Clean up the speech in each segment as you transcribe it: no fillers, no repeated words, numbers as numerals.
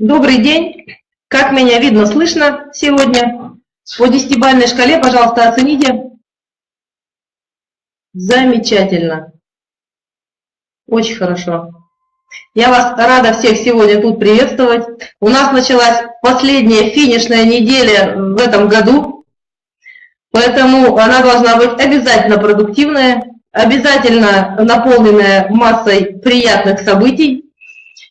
Добрый день. Как меня видно, слышно сегодня? По 10-бальной шкале, пожалуйста, оцените. Замечательно. Очень хорошо. Я вас рада всех сегодня тут приветствовать. У нас началась последняя финишная неделя в этом году, поэтому она должна быть обязательно продуктивная, обязательно наполненная массой приятных событий.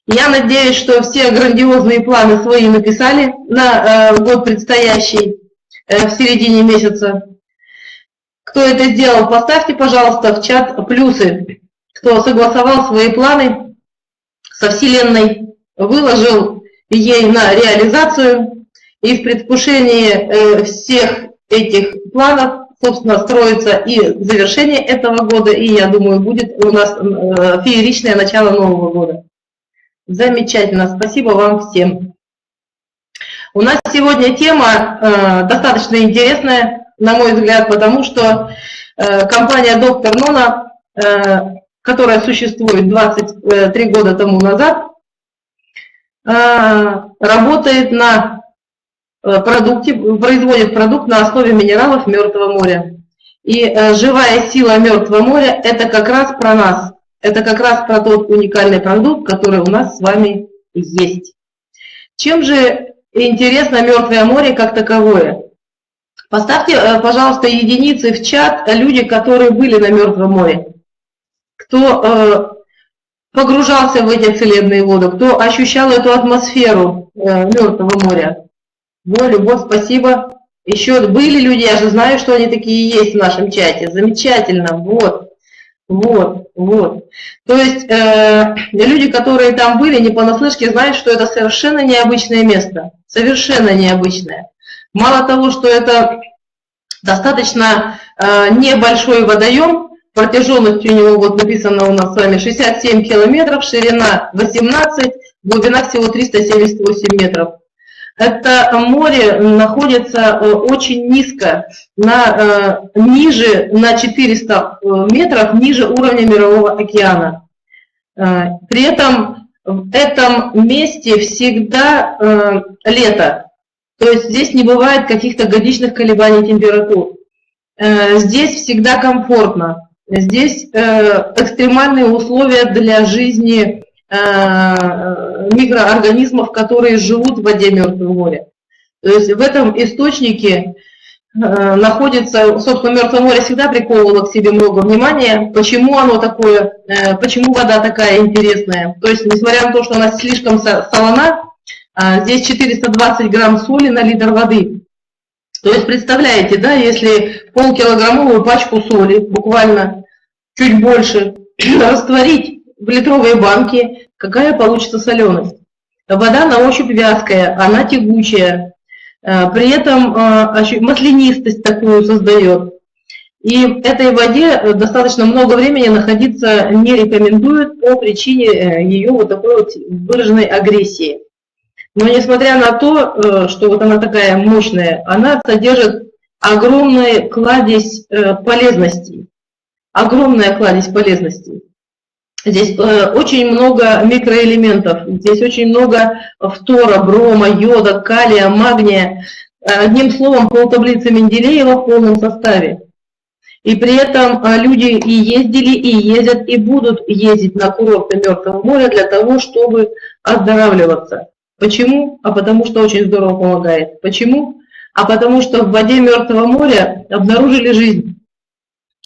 Я надеюсь, что все грандиозные планы свои написали на год предстоящий в середине месяца. Кто это сделал, поставьте, пожалуйста, в чат плюсы. Кто согласовал свои планы со Вселенной, выложил ей на реализацию, и в предвкушении всех этих планов, собственно, строится и завершение этого года, и, я думаю, будет у нас фееричное начало Нового года. Замечательно, спасибо вам всем. У нас сегодня тема достаточно интересная, на мой взгляд, потому что компания Доктор Нона, которая существует 23 года тому назад, работает на продукте, производит продукт на основе минералов Мертвого моря. И живая сила Мертвого моря – это как раз про нас. Это как раз про тот уникальный продукт, который у нас с вами есть. Чем же интересно Мертвое море как таковое? Поставьте, пожалуйста, единицы в чат люди, которые были на Мертвом море. Кто погружался в эти целебные воды, кто ощущал эту атмосферу Мертвого моря. Любовь, спасибо. Еще были люди, я же знаю, что они такие есть в нашем чате. Замечательно, вот. То есть люди, которые там были, не понаслышке знают, что это совершенно необычное место. Совершенно необычное. Мало того, что это достаточно небольшой водоем, протяженностью у него, вот написано у нас с вами, 67 километров, ширина 18, глубина всего 378 метров. Это море находится очень низко, ниже, на 400 метров ниже уровня Мирового океана. При этом в этом месте всегда лето, то есть здесь не бывает каких-то годичных колебаний температур. Здесь всегда комфортно, здесь экстремальные условия для жизни микроорганизмов, которые живут в воде Мертвого моря. То есть в этом источнике находится, собственно, Мертвое море всегда приковывало к себе много внимания. Почему оно такое, почему вода такая интересная? То есть, несмотря на то, что она слишком солона, здесь 420 грамм соли на литр воды. То есть, представляете, да, если полкилограммовую пачку соли, буквально чуть больше, растворить в литровые банки, какая получится соленость. Вода на ощупь вязкая, она тягучая, при этом маслянистость такую создает. И этой воде достаточно много времени находиться не рекомендуют по причине ее вот такой вот выраженной агрессии. Но несмотря на то, что вот она такая мощная, она содержит огромную кладезь полезностей. Огромная кладезь полезностей. Здесь очень много микроэлементов, здесь очень много фтора, брома, йода, калия, магния. Одним словом, полтаблицы Менделеева в полном составе. И при этом люди и ездили, и ездят, и будут ездить на курорты Мертвого моря для того, чтобы оздоравливаться. Почему? А потому что очень здорово помогает. Почему? А потому что в воде Мертвого моря обнаружили жизнь.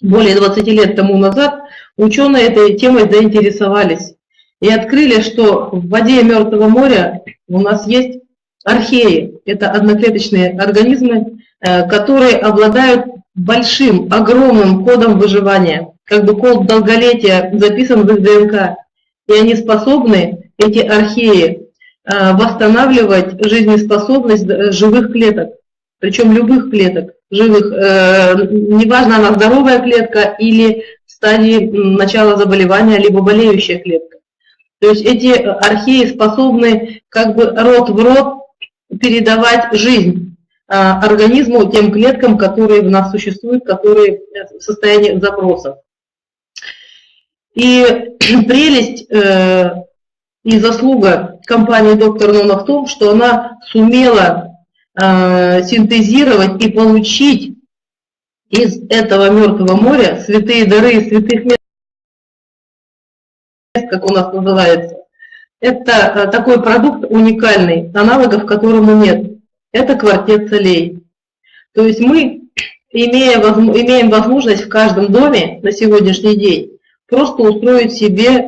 Более 20 лет тому назад ученые этой темой заинтересовались и открыли, что в воде Мертвого моря у нас есть археи. Это одноклеточные организмы, которые обладают большим, огромным кодом выживания. Как бы код долголетия записан в их ДНК. И они способны, эти археи, восстанавливать жизнеспособность живых клеток. Причем любых клеток. Живых, неважно, она здоровая клетка или в стадии начала заболевания, либо болеющая клетка. То есть эти археи способны как бы род в род передавать жизнь организму, тем клеткам, которые в нас существуют, которые в состоянии запросов. И прелесть и заслуга компании «Доктор Нона» в том, что она сумела синтезировать и получить из этого Мертвого моря святые дары святых мест, как у нас называется. Это такой продукт уникальный, аналогов которому нет. Это квартет солей. То есть мы, имеем возможность в каждом доме на сегодняшний день просто устроить себе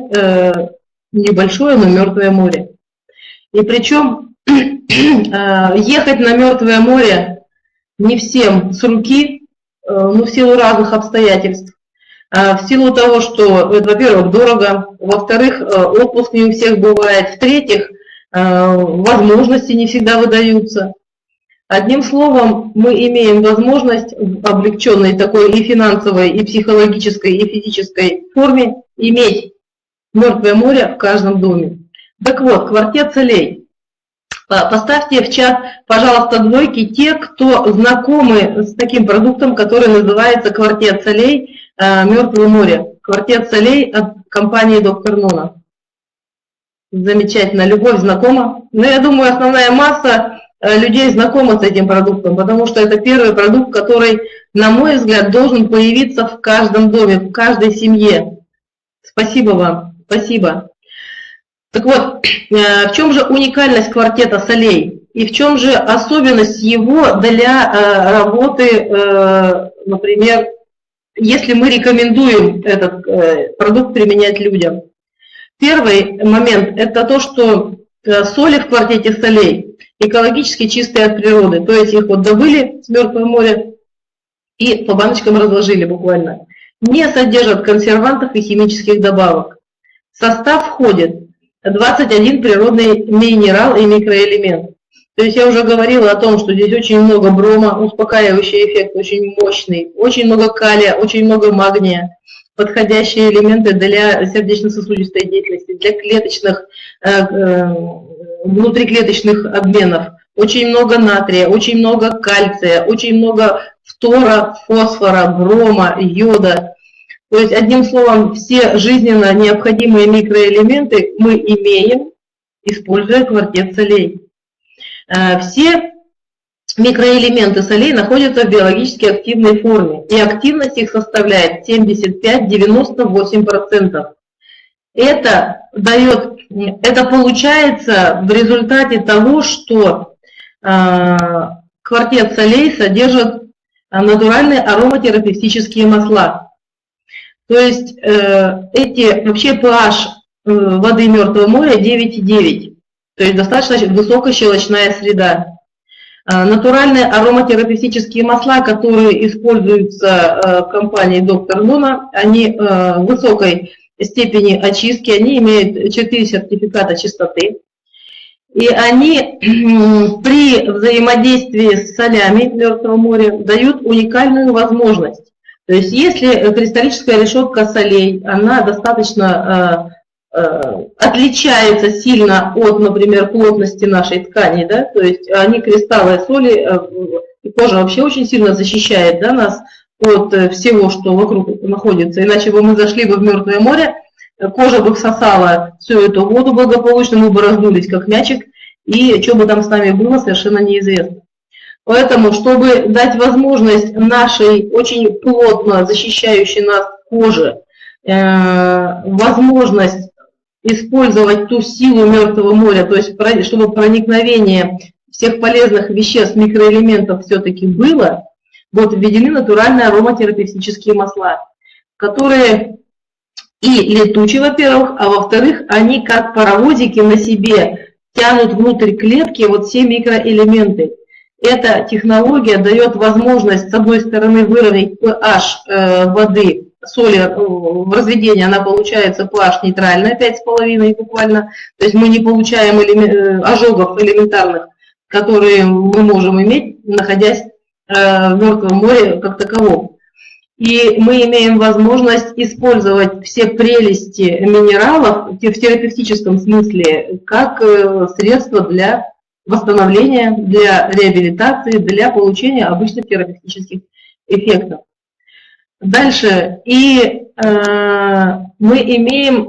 небольшое, но Мертвое море. И причем ехать на Мертвое море не всем с руки, ну, в силу разных обстоятельств. В силу того, что, во-первых, дорого, во-вторых, отпуск не у всех бывает, в-третьих, возможности не всегда выдаются. Одним словом, мы имеем возможность в облегченной такой и финансовой, и психологической, и физической форме иметь Мертвое море в каждом доме. Так вот, квартет солей. Поставьте в чат, пожалуйста, двойки те, кто знакомы с таким продуктом, который называется квартет солей Мертвое море. Квартет солей от компании «Доктор Нона». Замечательно, любовь знакома. Но я думаю, основная масса людей знакома с этим продуктом, потому что это первый продукт, который, на мой взгляд, должен появиться в каждом доме, в каждой семье. Спасибо вам, спасибо. Так вот, в чем же уникальность квартета солей? И в чем же особенность его для работы, например, если мы рекомендуем этот продукт применять людям? Первый момент – это то, что соли в квартете солей экологически чистые от природы. То есть их вот добыли с Мертвого моря и по баночкам разложили буквально. Не содержат консервантов и химических добавок. В состав входит 21 природный минерал и микроэлемент. То есть я уже говорила о том, что здесь очень много брома, успокаивающий эффект очень мощный, очень много калия, очень много магния, подходящие элементы для сердечно-сосудистой деятельности, для клеточных, внутриклеточных обменов. Очень много натрия, очень много кальция, очень много фтора, фосфора, брома, йода. То есть, одним словом, все жизненно необходимые микроэлементы мы имеем, используя квартет солей. Все микроэлементы солей находятся в биологически активной форме, и активность их составляет 75-98%. Это получается в результате того, что квартет солей содержит натуральные ароматерапевтические масла. То есть вообще pH воды Мертвого моря 9,9, то есть достаточно высокощелочная среда. Натуральные ароматерапевтические масла, которые используются в компании «Доктор Нона», они высокой степени очистки, они имеют 4 сертификата чистоты. И они при взаимодействии с солями Мертвого моря дают уникальную возможность. То есть если кристаллическая решетка солей, она достаточно отличается сильно от, например, плотности нашей ткани, да, то есть они кристаллы соли, и кожа вообще очень сильно защищает, да, нас от всего, что вокруг находится, иначе бы мы зашли бы в Мертвое море, кожа бы всосала всю эту воду благополучно, мы бы раздулись как мячик, и что бы там с нами было, совершенно неизвестно. Поэтому, чтобы дать возможность нашей очень плотно защищающей нас коже, возможность использовать ту силу Мертвого моря, то есть чтобы проникновение всех полезных веществ, микроэлементов все-таки было, вот введены натуральные ароматерапевтические масла, которые и летучие, во-первых, а во-вторых, они как паровозики на себе тянут внутрь клетки вот все микроэлементы. Эта технология дает возможность, с одной стороны, выровнять pH воды, соли в разведении, она получается pH нейтральная, 5,5 буквально, то есть мы не получаем ожогов элементарных, которые мы можем иметь, находясь в Мертвом море как таковом. И мы имеем возможность использовать все прелести минералов в терапевтическом смысле как средство для восстановления, для реабилитации, для получения обычных терапевтических эффектов. Дальше. И мы имеем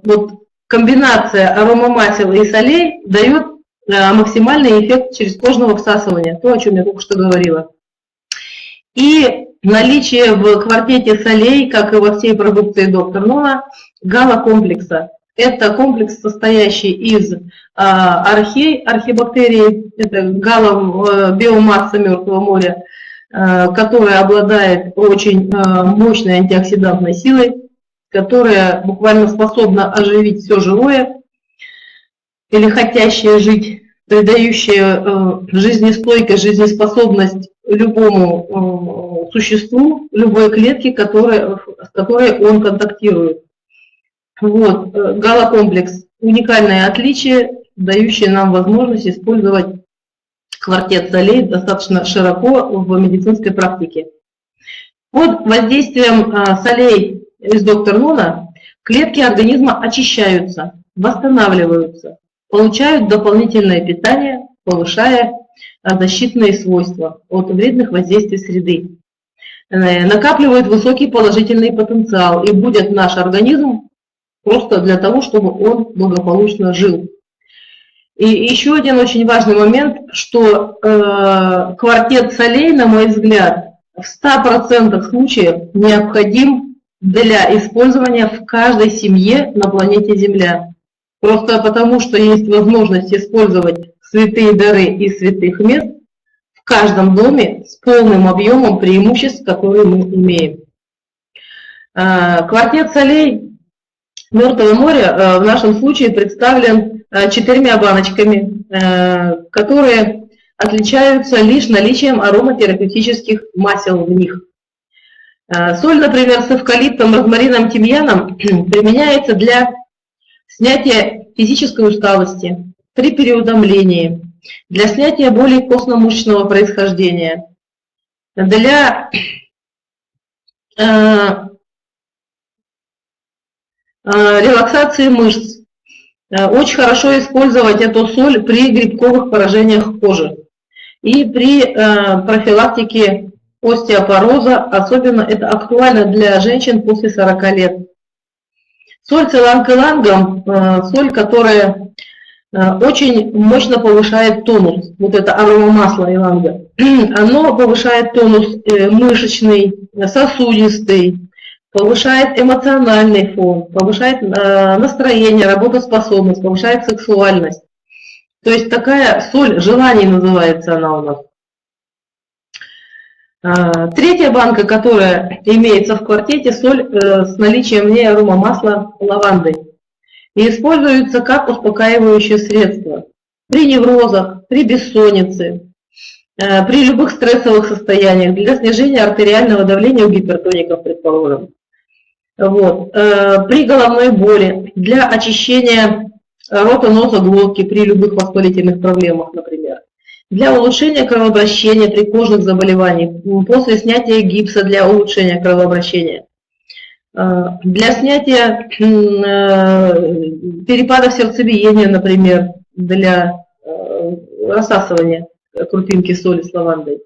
вот комбинация аромамасел и солей дает максимальный эффект через кожного всасывания, то, о чем я только что говорила. И наличие в квартете солей, как и во всей продукции доктор Нуна, галокомплекса. Это комплекс, состоящий из архибактерий, это биомасса Мертвого моря, которая обладает очень мощной антиоксидантной силой, которая буквально способна оживить все живое или хотящее жить, придающее жизнестойкость, жизнеспособность любому существу, любой клетке, с которой он контактирует. Вот, галокомплекс – уникальное отличие, дающее нам возможность использовать квартет солей достаточно широко в медицинской практике. Под воздействием солей из доктор Нуна клетки организма очищаются, восстанавливаются, получают дополнительное питание, повышая защитные свойства от вредных воздействий среды, накапливают высокий положительный потенциал и будут наш организм просто для того, чтобы он благополучно жил. И еще один очень важный момент, что квартет солей, на мой взгляд, в 100% случаев необходим для использования в каждой семье на планете Земля. Просто потому, что есть возможность использовать святые дары из святых мест в каждом доме с полным объемом преимуществ, которые мы имеем. Квартет солей Мертвого моря в нашем случае представлен 4 баночками, которые отличаются лишь наличием ароматерапевтических масел в них. Соль, например, с эвкалиптом, розмарином, тимьяном применяется для снятия физической усталости, при переутомлении, для снятия болей костно-мышечного происхождения, для релаксации мышц. Очень хорошо использовать эту соль при грибковых поражениях кожи и при профилактике остеопороза, особенно это актуально для женщин после 40 лет. Соль с иланг-илангом, соль, которая очень мощно повышает тонус, вот это аромамасло иланга, оно повышает тонус мышечный, сосудистый, повышает эмоциональный фон, повышает настроение, работоспособность, повышает сексуальность. То есть такая соль желаний называется она у нас. Третья банка, которая имеется в квартете, соль с наличием в ней аромамасла лаванды. И используется как успокаивающее средство при неврозах, при бессоннице, при любых стрессовых состояниях, для снижения артериального давления у гипертоников, предположим. Вот. При головной боли, для очищения рота, носа, глотки при любых воспалительных проблемах, например. Для улучшения кровообращения при кожных заболеваниях, после снятия гипса для улучшения кровообращения. Для снятия перепадов сердцебиения, например, для рассасывания крупинки соли с лавандой.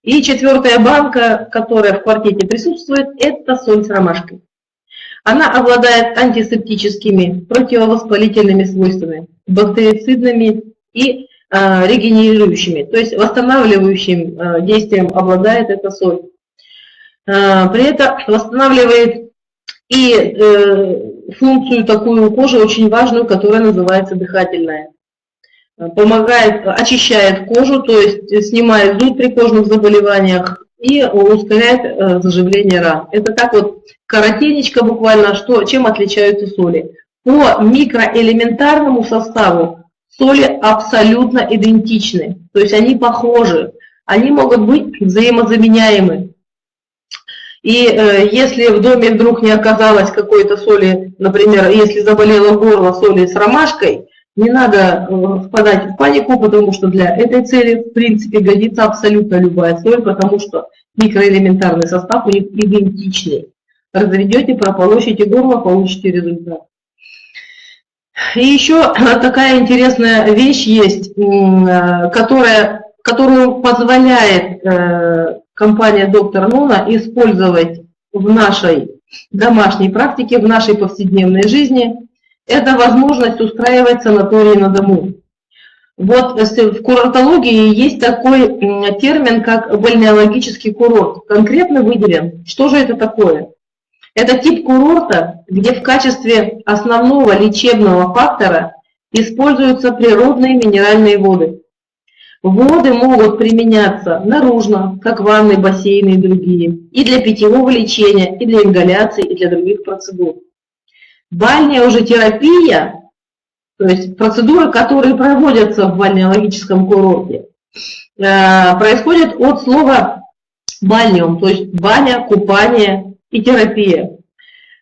И 4-я банка, которая в квартете присутствует, это соль с ромашкой. Она обладает антисептическими, противовоспалительными свойствами, бактерицидными и регенерирующими, то есть восстанавливающим действием обладает эта соль. При этом восстанавливает и функцию такую у кожи очень важную, которая называется дыхательная. Помогает, очищает кожу, то есть снимает зуд при кожных заболеваниях и ускоряет заживление ран. Это так вот коротенечко буквально, чем отличаются соли. По микроэлементарному составу соли абсолютно идентичны, то есть они похожи, они могут быть взаимозаменяемы. И если в доме вдруг не оказалось какой-то соли, например, если заболело горло, соли с ромашкой, не надо впадать в панику, потому что для этой цели, в принципе, годится абсолютно любая соль, потому что микроэлементарный состав у них идентичный. Разведете, прополощите горло, получите результат. И еще такая интересная вещь есть, которую позволяет компания доктор Нуна использовать в нашей домашней практике, в нашей повседневной жизни. это возможность устраивать санатории на дому. Вот в курортологии есть такой термин, как бальнеологический курорт, конкретно выделен. Что же это такое? Это тип курорта, где в качестве основного лечебного фактора используются природные минеральные воды. Воды могут применяться наружно, как ванны, бассейны и другие, и для питьевого лечения, и для ингаляции, и для других процедур. Бальная уже терапия, то есть процедуры, которые проводятся в бальнеологическом курорте, происходят от слова бальниум, то есть баня, купание и терапия.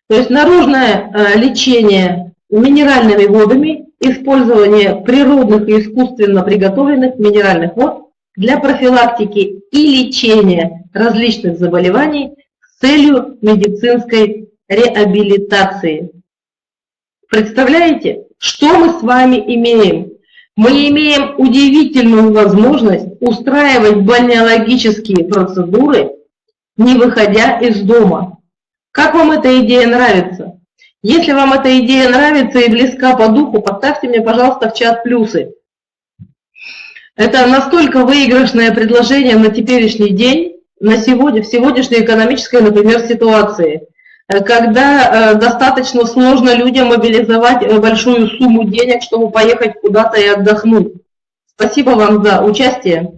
То есть наружное лечение минеральными водами, использование природных и искусственно приготовленных минеральных вод для профилактики и лечения различных заболеваний с целью медицинской реабилитации. Представляете, что мы с вами имеем? Мы имеем удивительную возможность устраивать бальнеологические процедуры, не выходя из дома. Как вам эта идея нравится? Если вам эта идея нравится и близка по духу, поставьте мне, пожалуйста, в чат плюсы. Это настолько выигрышное предложение на теперешний день, в сегодняшней экономической, например, ситуации, когда достаточно сложно людям мобилизовать большую сумму денег, чтобы поехать куда-то и отдохнуть. Спасибо вам за участие.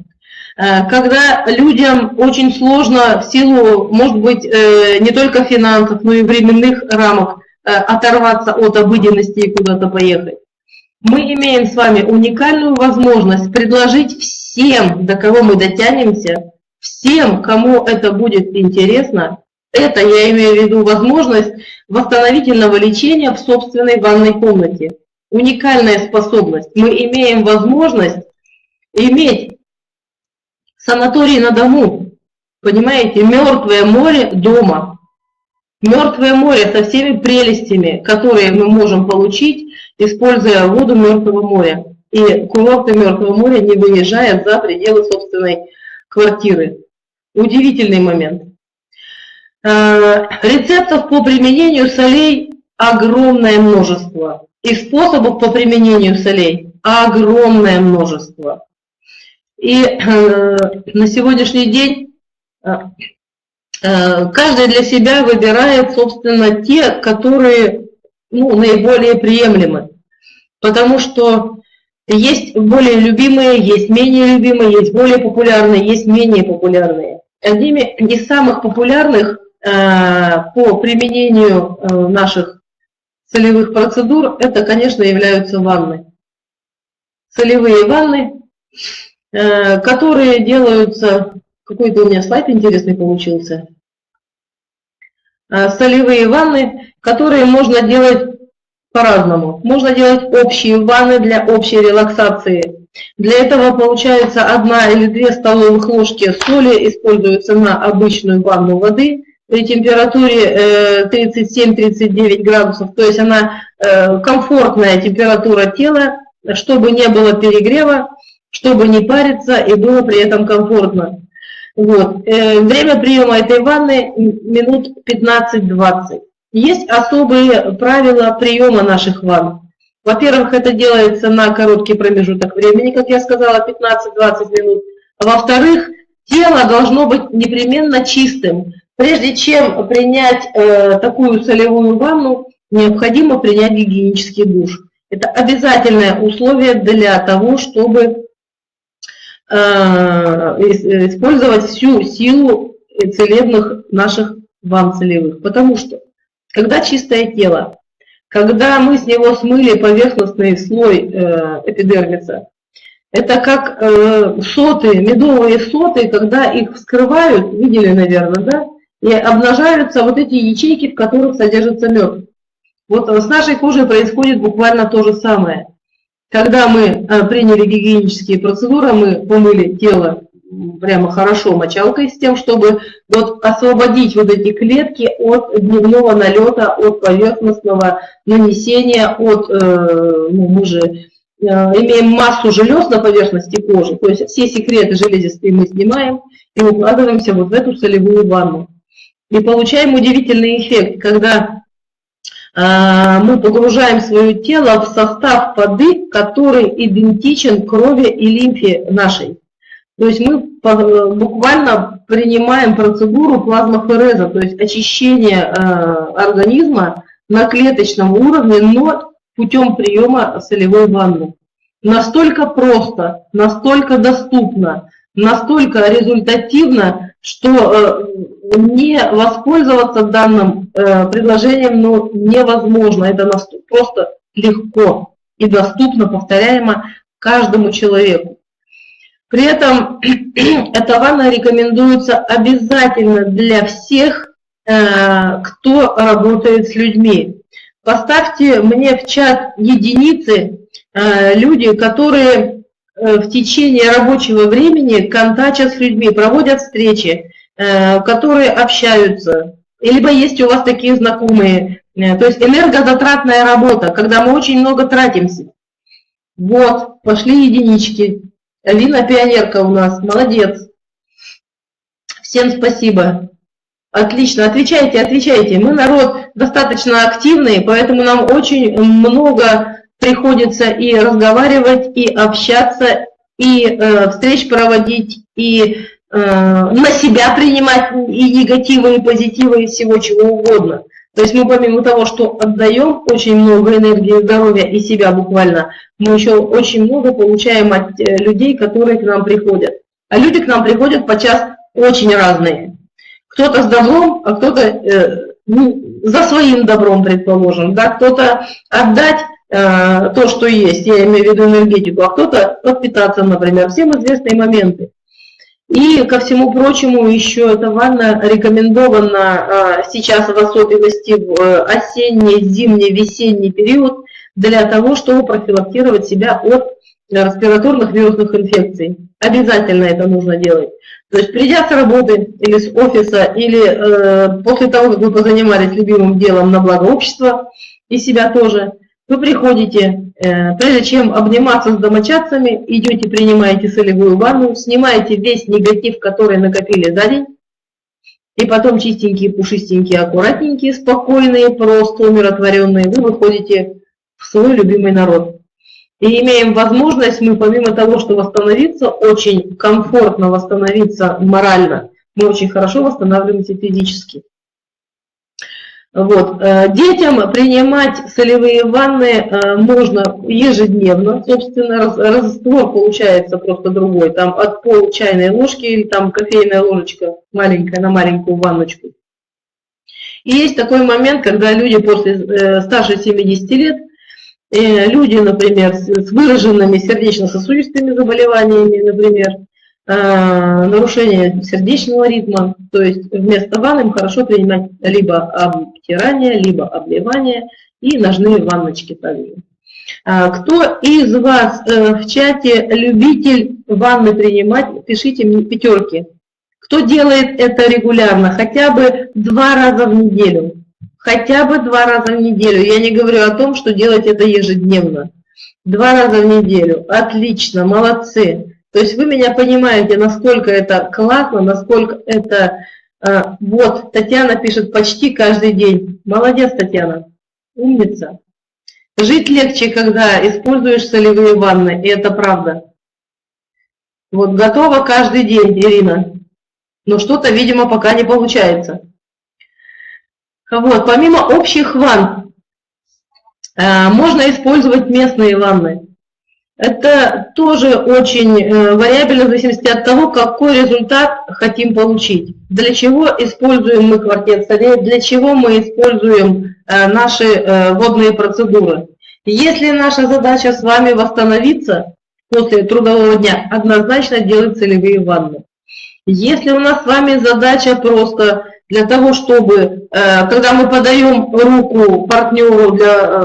Когда людям очень сложно в силу, может быть, не только финансов, но и временных рамок оторваться от обыденности и куда-то поехать. Мы имеем с вами уникальную возможность предложить всем, до кого мы дотянемся, всем, кому это будет интересно, это, я имею в виду, возможность восстановительного лечения в собственной ванной комнате. Уникальная способность. Мы имеем возможность иметь санаторий на дому. Понимаете, мертвое море дома. Мертвое море со всеми прелестями, которые мы можем получить, используя воду Мертвого моря. И курорты Мертвого моря, не выезжая за пределы собственной квартиры. Удивительный момент. Рецептов по применению солей огромное множество. И способов по применению солей огромное множество. И на сегодняшний день каждый для себя выбирает, собственно, те, которые наиболее приемлемы. Потому что есть более любимые, есть менее любимые, есть более популярные, есть менее популярные. Одними из самых популярных по применению наших солевых процедур, это, конечно, являются ванны. Солевые ванны, которые делаются... Какой-то у меня слайд интересный получился. Солевые ванны, которые можно делать по-разному. Можно делать общие ванны для общей релаксации. Для этого получается 1 или 2 столовых ложки соли используются на обычную ванну воды при температуре 37-39 градусов. То есть она комфортная температура тела, чтобы не было перегрева, чтобы не париться и было при этом комфортно. Вот. Время приема этой ванны минут 15-20. Есть особые правила приема наших ванн. Во-первых, это делается на короткий промежуток времени, как я сказала, 15-20 минут. Во-вторых, тело должно быть непременно чистым. Прежде чем принять такую солевую ванну, необходимо принять гигиенический душ. Это обязательное условие для того, чтобы использовать всю силу целебных наших ванн солевых. Потому что, когда чистое тело, когда мы с него смыли поверхностный слой эпидермиса, это как соты, медовые соты, когда их вскрывают, видели, наверное, да, и обнажаются вот эти ячейки, в которых содержится мед. Вот с нашей кожей происходит буквально то же самое. Когда мы приняли гигиенические процедуры, мы помыли тело прямо хорошо мочалкой с тем, чтобы вот освободить вот эти клетки от дневного налета, от поверхностного нанесения, от, мы же имеем массу желез на поверхности кожи, то есть все секреты железистые мы снимаем и укладываемся вот в эту солевую ванну. И получаем удивительный эффект, когда мы погружаем свое тело в состав воды, который идентичен крови и лимфе нашей. То есть мы буквально принимаем процедуру плазмофереза, то есть очищение организма на клеточном уровне, но путем приема солевой ванны. Настолько просто, настолько доступно, настолько результативно, что не воспользоваться данным предложением невозможно. Это просто легко и доступно, повторяемо каждому человеку. При этом эта ванна рекомендуется обязательно для всех, кто работает с людьми. Поставьте мне в чат единицы люди, которые в течение рабочего времени контактят с людьми, проводят встречи, которые общаются. Либо есть у вас такие знакомые. То есть энергозатратная работа, когда мы очень много тратимся. Вот, пошли единички. Алина пионерка у нас, молодец. Всем спасибо. Отлично, отвечайте, отвечайте. Мы народ достаточно активный, поэтому нам очень много приходится и разговаривать, и общаться, и встреч проводить, и на себя принимать и негативы, и позитивы, и всего чего угодно. То есть мы помимо того, что отдаем очень много энергии, здоровья и себя буквально, мы еще очень много получаем от людей, которые к нам приходят. А люди к нам приходят подчас очень разные. Кто-то с добром, а кто-то за своим добром, предположим. Да? Кто-то отдать то, что есть, я имею в виду энергетику, а кто-то подпитаться, например. Всем известные моменты. И ко всему прочему еще эта ванна рекомендована сейчас в особенности в осенний, зимний, весенний период для того, чтобы профилактировать себя от респираторных вирусных инфекций. Обязательно это нужно делать. То есть придя с работы или с офиса, или после того, как вы позанимались любимым делом на благо общества и себя тоже, вы приходите, прежде чем обниматься с домочадцами, идете, принимаете солевую ванну, снимаете весь негатив, который накопили за день, и потом чистенькие, пушистенькие, аккуратненькие, спокойные, просто умиротворенные, вы выходите в свой любимый народ. И имеем возможность мы, помимо того, что восстановиться, очень комфортно восстановиться морально, мы очень хорошо восстанавливаемся физически. Вот. Детям принимать солевые ванны можно ежедневно. Собственно, раствор получается просто другой. Там от пол чайной ложки или там кофейная ложечка маленькая на маленькую ванночку. И есть такой момент, когда люди после старше 70 лет, люди, например, с выраженными сердечно-сосудистыми заболеваниями, например, нарушение сердечного ритма, то есть вместо ванны им хорошо принимать либо обтирание, либо обливание и ножные ванночки также. Кто из вас в чате любитель ванны принимать, пишите мне пятерки. Кто делает это регулярно, хотя бы 2 раза в неделю. Хотя бы 2 раза в неделю. Я не говорю о том, что делать это ежедневно. 2 раза в неделю. Отлично, молодцы. То есть вы меня понимаете, насколько это классно, насколько это... Вот, Татьяна пишет почти каждый день. Молодец, Татьяна, умница. Жить легче, когда используешь солевые ванны, и это правда. Вот, готова каждый день, Ирина. Но что-то, видимо, пока не получается. Вот, помимо общих ванн, можно использовать местные ванны. Это тоже очень вариабельно в зависимости от того, какой результат хотим получить. Для чего используем мы квартет солей, для чего мы используем наши водные процедуры. Если наша задача с вами восстановиться после трудового дня, однозначно делать солевые ванны. Если у нас с вами задача просто для того, чтобы, когда мы подаем руку партнеру для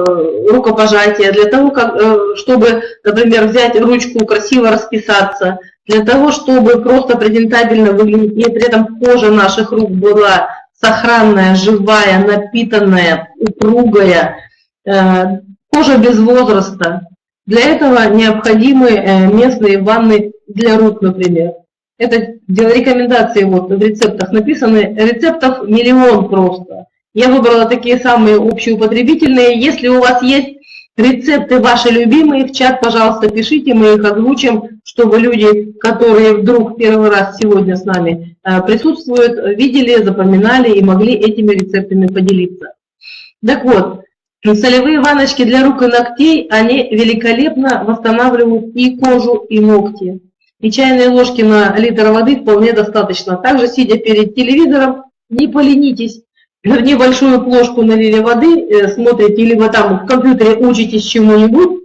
рукопожатия, для того, чтобы, например, взять ручку, красиво расписаться, для того, чтобы просто презентабельно выглядеть, и при этом кожа наших рук была сохранная, живая, напитанная, упругая, кожа без возраста. Для этого необходимы местные ванны для рук, например. Это рекомендации вот в рецептах написаны, рецептов миллион просто. Я выбрала такие самые общеупотребительные. Если у вас есть рецепты ваши любимые, в чат, пожалуйста, пишите, мы их озвучим, чтобы люди, которые вдруг первый раз сегодня с нами присутствуют, видели, запоминали и могли этими рецептами поделиться. Так вот, солевые ванночки для рук и ногтей, они великолепно восстанавливают и кожу, и ногти. И чайные ложки на литр воды вполне достаточно. Также, сидя перед телевизором, не поленитесь. В небольшую плошку налили воды, смотрите, либо там в компьютере учитесь чему-нибудь,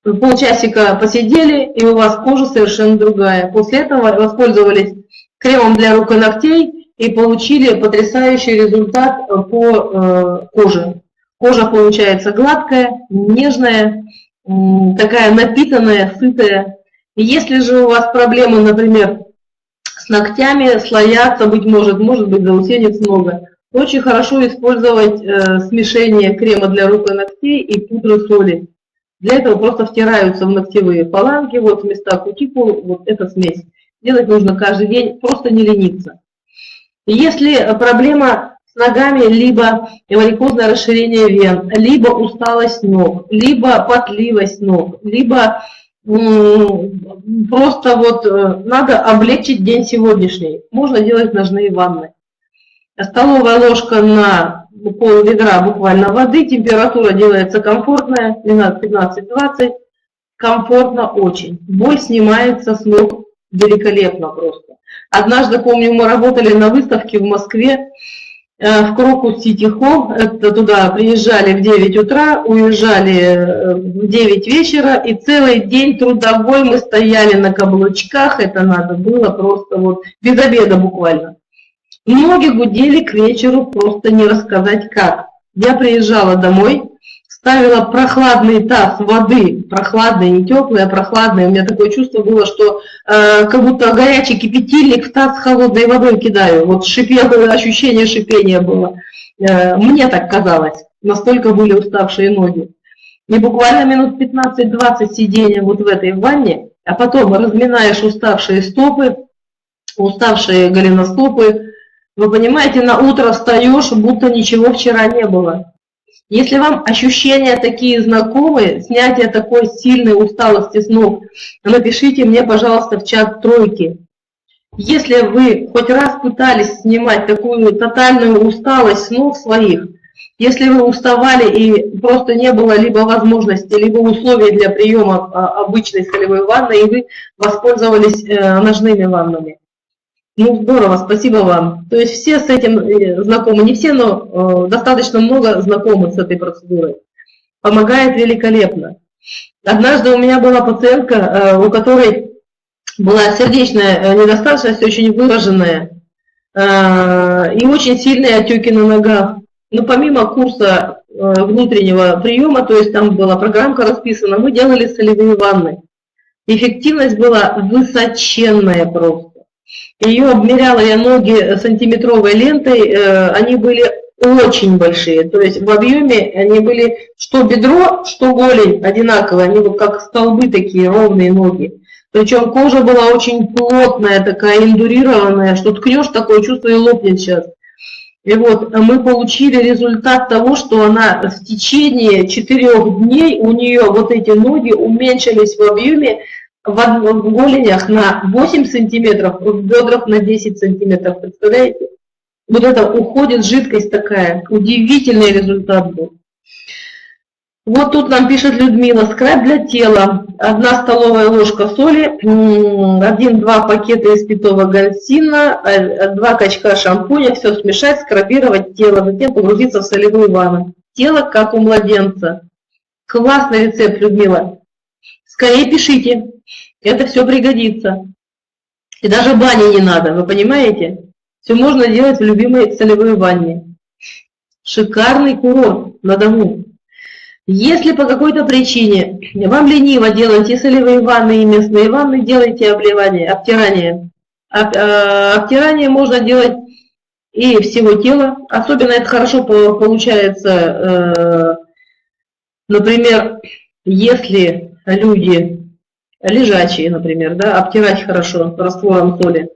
полчасика посидели, и у вас кожа совершенно другая. После этого воспользовались кремом для рук и ногтей и получили потрясающий результат по коже. Кожа получается гладкая, нежная, такая напитанная, сытая. Если же у вас проблемы, например, с ногтями, слоятся, быть может заусенец много, очень хорошо использовать смешение крема для рук и ногтей и пудры соли. Для этого просто втираются в ногтевые фаланги, вот в места кутикулы, вот эта смесь. Делать нужно каждый день, просто не лениться. Если проблема с ногами, либо варикозное расширение вен, либо усталость ног, либо потливость ног, либо просто вот надо облегчить день сегодняшний, можно делать ножные ванны. Столовая ложка на пол-ведра буквально воды, температура делается комфортная, 12-15-20, комфортно очень. Боль снимается с ног великолепно просто. Однажды, помню, мы работали на выставке в Москве, в Крокус Сити Холл, это туда приезжали в 9 утра, уезжали в 9 вечера, и целый день трудовой мы стояли на каблучках, это надо было просто вот без обеда буквально. Ноги гудели к вечеру, просто не рассказать как. Я приезжала домой, ставила прохладный таз воды, прохладный, не теплый, а прохладный. У меня такое чувство было, что как будто горячий кипятильник в таз с холодной водой кидаю. Вот ощущение шипения было. Мне так казалось, настолько были уставшие ноги. И буквально минут 15-20 сидения вот в этой ванне, а потом разминаешь уставшие стопы, уставшие голеностопы. Вы понимаете, на утро встаешь, будто ничего вчера не было. Если вам ощущения такие знакомые, снятие такой сильной усталости с ног, напишите мне, пожалуйста, в чат тройки. Если вы хоть раз пытались снимать такую тотальную усталость с ног своих, если вы уставали и просто не было либо возможности, либо условий для приема обычной солевой ванны, и вы воспользовались ножными ваннами. Ну, здорово, спасибо вам. То есть все с этим знакомы, не все, но достаточно много знакомых с этой процедурой. Помогает великолепно. Однажды у меня была пациентка, у которой была сердечная недостаточность очень выраженная и очень сильные отеки на ногах. Но помимо курса внутреннего приема, то есть там была программка расписана, мы делали солевые ванны. Эффективность была высоченная просто. Ее обмеряла я ноги сантиметровой лентой, они были очень большие, то есть в объеме они были что бедро, что голень одинаковые, они вот как столбы такие, ровные ноги. Причем кожа была очень плотная, такая индурированная, что ткнешь, такое чувство и лопнет сейчас. И вот мы получили результат того, что она в течение 4 дней, у нее вот эти ноги уменьшились в объеме, в голенях на 8 сантиметров, в бедрах на 10 сантиметров. Представляете? Вот это уходит жидкость такая. Удивительный результат был. Вот тут нам пишет Людмила. Скраб для тела. 1 столовая ложка соли, 1-2 пакета испитого гансина, 2 качка шампуня. Все смешать, скрабировать тело, затем погрузиться в солевую ванну. Тело как у младенца. Классный рецепт, Людмила. Скорее пишите. Это все пригодится. И даже бани не надо, вы понимаете? Все можно делать в любимой солевой ванне. Шикарный курорт на дому. Если по какой-то причине вам лениво делать и солевые ванны, и местные ванны, делайте обтирание. Обтирание можно делать и всего тела. Особенно это хорошо получается, например, если люди лежачие, например, да, обтирать хорошо раствором соли.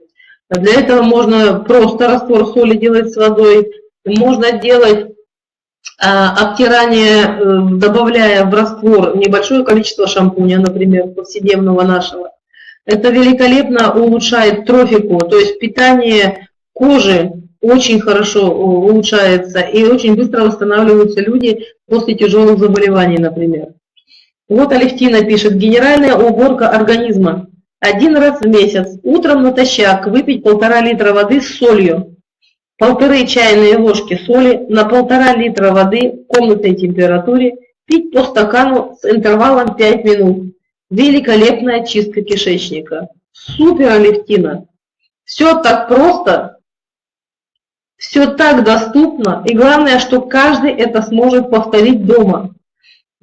Для этого можно просто раствор соли делать с водой, можно делать обтирание, добавляя в раствор небольшое количество шампуня, например, повседневного нашего. Это великолепно улучшает трофику, то есть питание кожи очень хорошо улучшается и очень быстро восстанавливаются люди после тяжелых заболеваний, например. Вот Алевтина пишет: генеральная уборка организма. 1 раз в месяц утром натощак выпить 1,5 литра воды с солью, 1,5 чайные ложки соли на 1,5 литра воды в комнатной температуре, пить по стакану с интервалом 5 минут. Великолепная чистка кишечника. Супер, Алевтина. Все так просто, все так доступно, и главное, что каждый это сможет повторить дома.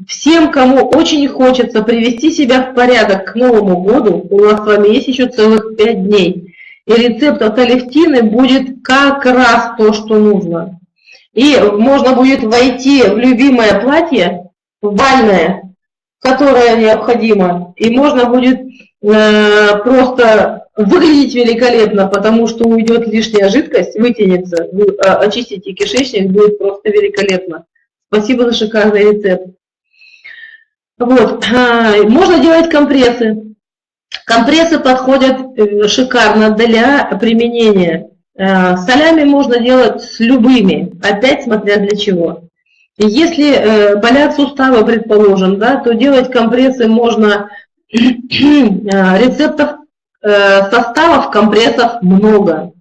Всем, кому очень хочется привести себя в порядок к Новому году, у нас с вами есть еще целых 5 дней. И рецепт от Алевтины будет как раз то, что нужно. И можно будет войти в любимое платье, бальное, которое необходимо, и можно будет просто выглядеть великолепно, потому что уйдет лишняя жидкость, вытянется, вы очистите кишечник, будет просто великолепно. Спасибо за шикарный рецепт. Вот. Можно делать компрессы. Компрессы подходят шикарно для применения. Солями можно делать с любыми, опять смотря для чего. Если болят суставы, предположим, да, то делать компрессы можно, рецептов, составов компрессов много.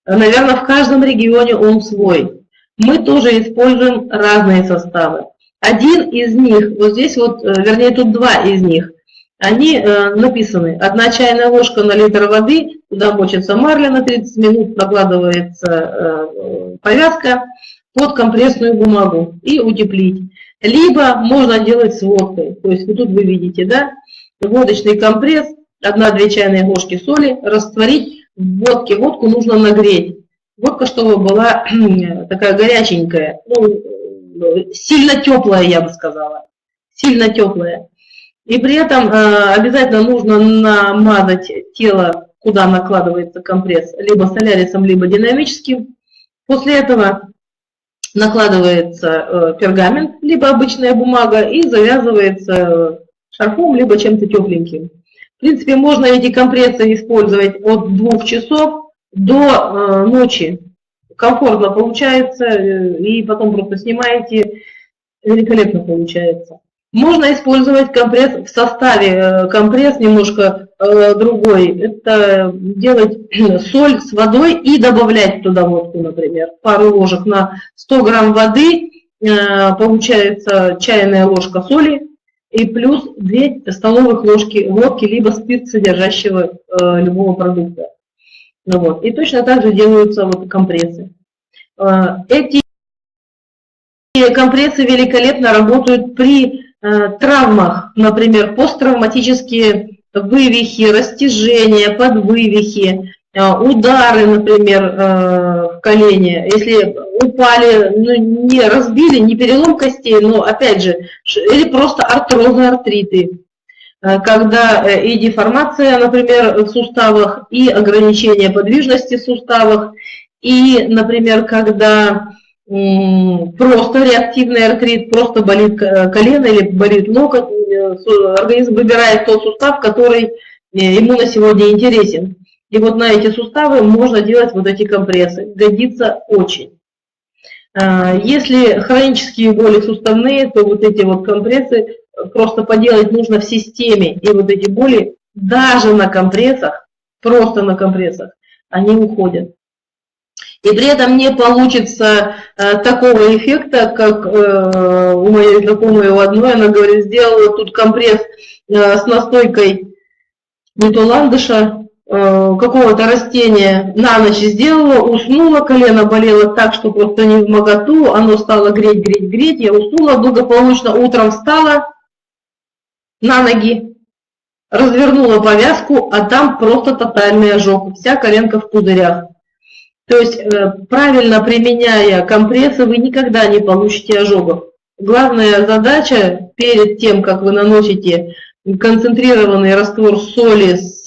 Наверное, в каждом регионе он свой. Мы тоже используем разные составы. Один из них, вот здесь вот, вернее, тут 2 из них, они написаны: 1 чайная ложка на литр воды, туда мочится марля на 30 минут, накладывается повязка под компрессную бумагу и утеплить. Либо можно делать с водкой, то есть вот тут вы видите, да, водочный компресс, 1-2 чайные ложки соли, растворить в водке. Водку нужно нагреть. Водка, чтобы была такая горяченькая, ну, сильно теплая, я бы сказала, сильно теплая. И при этом обязательно нужно намазать тело, куда накладывается компресс, либо солярисом, либо динамическим. После этого накладывается пергамент, либо обычная бумага, и завязывается шарфом, либо чем-то тепленьким. В принципе, можно эти компрессы использовать от 2 часов до ночи. Комфортно получается, и потом просто снимаете, великолепно получается. Можно использовать компресс в составе, компресс немножко другой. Это делать соль с водой и добавлять туда водку, например. Пару ложек на 100 грамм воды, получается чайная ложка соли и плюс 2 столовых ложки водки, либо спирт, содержащего любого продукта. Ну вот. И точно так же делаются вот компрессы. Эти компрессы великолепно работают при травмах, например, посттравматические вывихи, растяжения, подвывихи, удары, например, в колени. Если упали, ну, не разбили, не перелом костей, но опять же, или просто артрозы, артриты. Когда и деформация, например, в суставах, и ограничение подвижности в суставах, и, например, когда просто реактивный артрит, просто болит колено или болит локоть, организм выбирает тот сустав, который ему на сегодня интересен. И вот на эти суставы можно делать вот эти компрессы. Годится очень. Если хронические боли суставные, то вот эти вот компрессы просто поделать нужно в системе. И вот эти боли даже на компрессах, просто на компрессах, они уходят. И при этом не получится такого эффекта, как у моей знакомой у одной, она говорит, сделала тут компресс с настойкой не то ландыша, какого-то растения, на ночь сделала, уснула, колено болело так, что просто не в моготу, оно стало греть, я уснула, благополучно утром встала на ноги, развернула повязку, а там просто тотальный ожог, вся коленка в пузырях. То есть правильно применяя компрессы, вы никогда не получите ожогов. Главная задача перед тем, как вы наносите концентрированный раствор соли с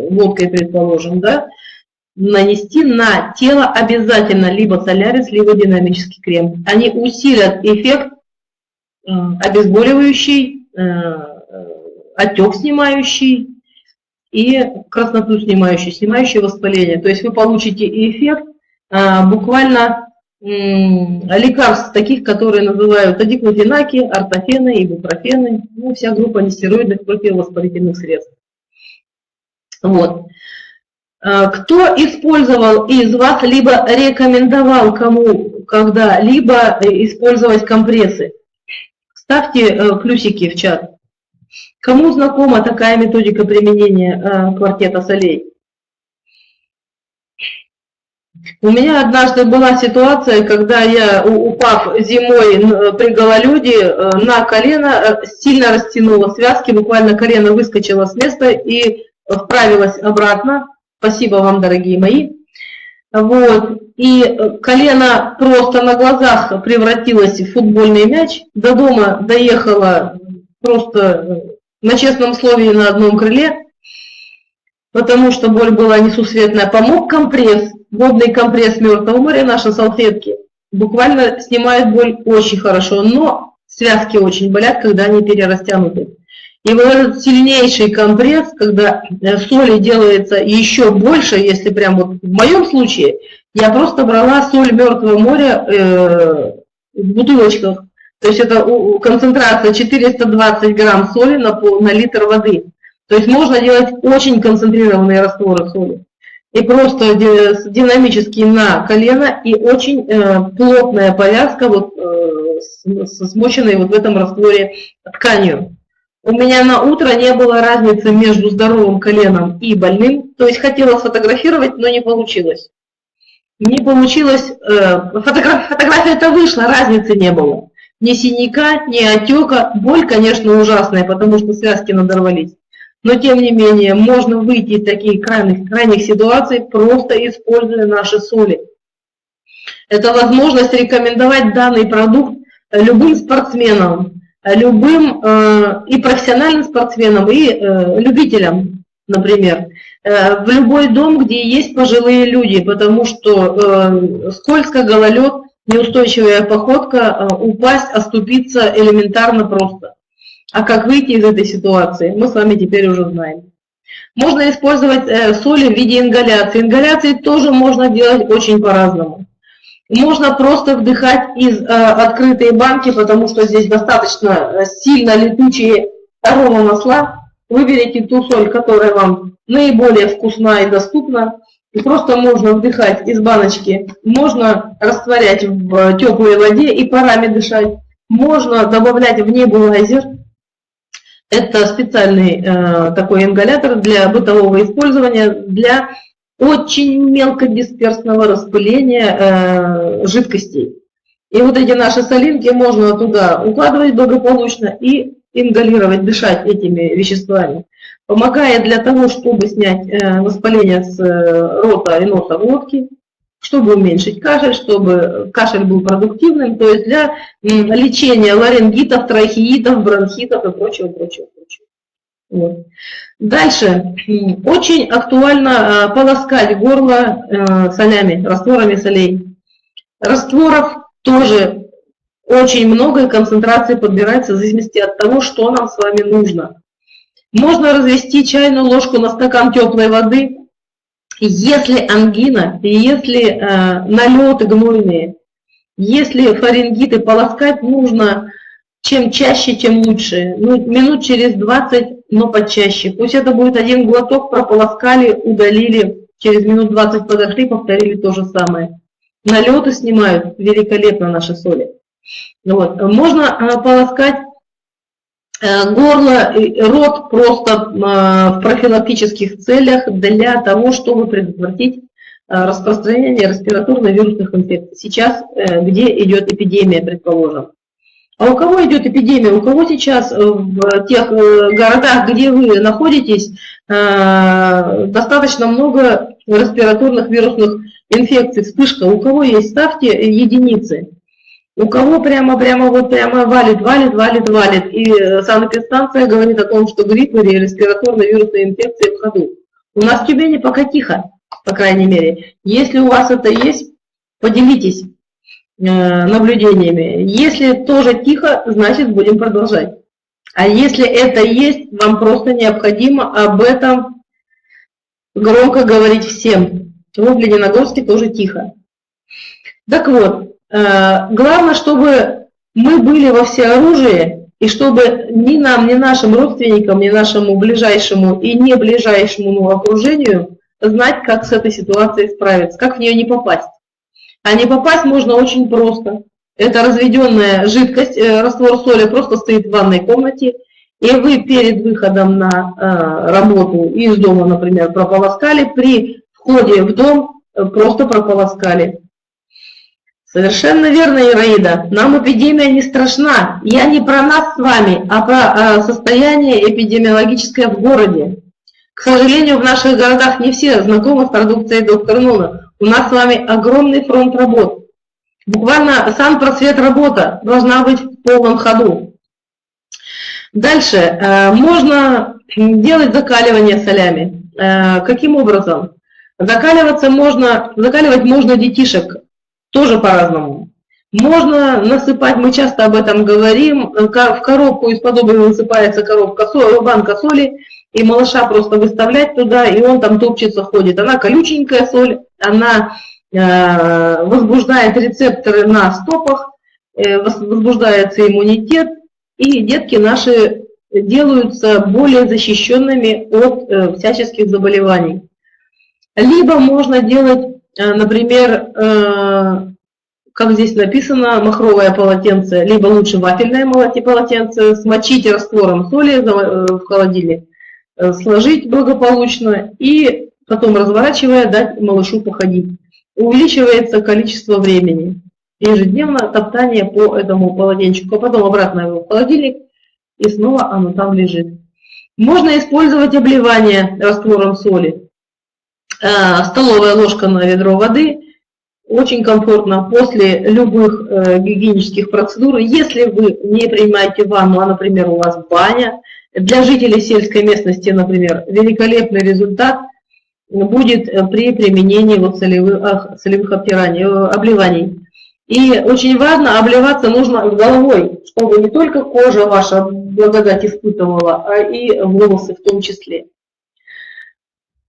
водкой, предположим, да, нанести на тело обязательно либо солярис, либо динамический крем. Они усилят эффект обезболивающий, отек снимающий и красноту снимающий воспаление. То есть вы получите эффект буквально лекарств таких, которые называют диклофенаки, ортофены, ибупрофены, ну, вся группа нестероидных противовоспалительных средств. Вот. Кто использовал из вас, либо рекомендовал кому когда-либо использовать компрессы? Ставьте плюсики в чат. Кому знакома такая методика применения квартета солей? У меня однажды была ситуация, когда я, упав зимой при гололеде, на колено сильно растянула связки, буквально колено выскочило с места и вправилось обратно. Спасибо вам, дорогие мои. Вот. И колено просто на глазах превратилось в футбольный мяч. До дома доехала просто на честном слове на одном крыле, потому что боль была несусветная. Помог компресс, водный компресс Мертвого моря, наши салфетки. Буквально снимает боль очень хорошо, но связки очень болят, когда они перерастянуты. И вот этот сильнейший компресс, когда соли делается еще больше, если прям вот в моем случае, я просто брала соль Мертвого моря в бутылочках. То есть это концентрация 420 грамм соли на литр воды. То есть можно делать очень концентрированные растворы соли. И просто динамически на колено и очень плотная повязка вот, смоченной вот в этом растворе тканью. У меня на утро не было разницы между здоровым коленом и больным. То есть хотела сфотографировать, но не получилось. Не получилось, фотография-то вышла, разницы не было. Ни синяка, ни отека. Боль, конечно, ужасная, потому что связки надорвались. Но, тем не менее, можно выйти из таких крайних ситуаций, просто используя наши соли. Это возможность рекомендовать данный продукт любым спортсменам, любым и профессиональным спортсменам, и любителям, например. В любой дом, где есть пожилые люди, потому что скользко, гололед, неустойчивая походка, упасть, оступиться элементарно просто. А как выйти из этой ситуации, мы с вами теперь уже знаем. Можно использовать соли в виде ингаляции. Ингаляции тоже можно делать очень по-разному. Можно просто вдыхать из открытой банки, потому что здесь достаточно сильно летучие арома масла. Выберите ту соль, которая вам наиболее вкусна и доступна. И просто можно вдыхать из баночки. Можно растворять в теплой воде и парами дышать. Можно добавлять в небулайзер. Это специальный такой ингалятор для бытового использования, для очень мелкодисперсного распыления жидкостей. И вот эти наши солинки можно туда укладывать благополучно и ингалировать, дышать этими веществами. Помогает для того, чтобы снять воспаление с рота и носа глотки, чтобы уменьшить кашель, чтобы кашель был продуктивным, то есть для лечения ларингитов, трахеитов, бронхитов и прочего. Вот. Дальше. Очень актуально полоскать горло солями, растворами солей. Растворов тоже очень много, и концентрации подбирается в зависимости от того, что нам с вами нужно. Можно развести чайную ложку на стакан теплой воды. Если ангина, если налеты гнойные, если фарингиты, полоскать нужно чем чаще, тем лучше. Ну, минут через 20, но почаще. Пусть это будет один глоток, прополоскали, удалили, через минут 20 подошли, повторили то же самое. Налеты снимают великолепно наши соли. Вот. Можно полоскать горло, рот просто в профилактических целях для того, чтобы предотвратить распространение респираторно-вирусных инфекций. Сейчас, где идет эпидемия, предположим. А у кого идет эпидемия? У кого сейчас в тех городах, где вы находитесь, достаточно много респираторных вирусных инфекций, вспышка? У кого есть? Ставьте единицы. У кого прямо валит. И санэпидстанция говорит о том, что грипп или респираторно-вирусные инфекции в ходу. У нас в Тюмени пока тихо. по крайней мере. Если у вас это есть, поделитесь наблюдениями. Если тоже тихо, значит будем продолжать. А если это есть, вам просто необходимо об этом громко говорить всем. В Лениногорске тоже тихо. Так вот, главное, чтобы мы были во всеоружии, и чтобы ни нам, ни нашим родственникам, ни нашему ближайшему и не ближайшему окружению знать, как с этой ситуацией справиться, как в нее не попасть. А не попасть можно очень просто. Это разведенная жидкость, раствор соли, просто стоит в ванной комнате, и вы перед выходом на работу из дома, например, прополоскали, при входе в дом просто прополоскали. Совершенно верно, Ираида. Нам эпидемия не страшна. Я не про нас с вами, а про состояние эпидемиологическое в городе. К сожалению, в наших городах не все знакомы с продукцией доктора Нуна. У нас с вами огромный фронт работ. Буквально санпросвет работа должна быть в полном ходу. Дальше. Можно делать закаливание солями. Каким образом? Закаливать можно детишек. Тоже по-разному. Можно насыпать, мы часто об этом говорим, в коробку из-под обуви высыпается банка соли, и малыша просто выставлять туда, и он там топчется, ходит. Она колюченькая соль, она возбуждает рецепторы на стопах, возбуждается иммунитет, и детки наши делаются более защищенными от всяческих заболеваний. Либо можно делать, например, как здесь написано, махровое полотенце, либо лучше вафельное полотенце, смочить раствором соли в холодильник, сложить благополучно и потом, разворачивая, дать малышу походить. Увеличивается количество времени. Ежедневно топтание по этому полотенчику, а потом обратно его в холодильник, и снова оно там лежит. Можно использовать обливание раствором соли. Столовая ложка на ведро воды, очень комфортно после любых гигиенических процедур. Если вы не принимаете ванну, а, например, у вас баня, для жителей сельской местности, например, великолепный результат будет при применении солевых обливаний. И очень важно, обливаться нужно головой, чтобы не только кожа ваша благодать испытывала, а и волосы в том числе.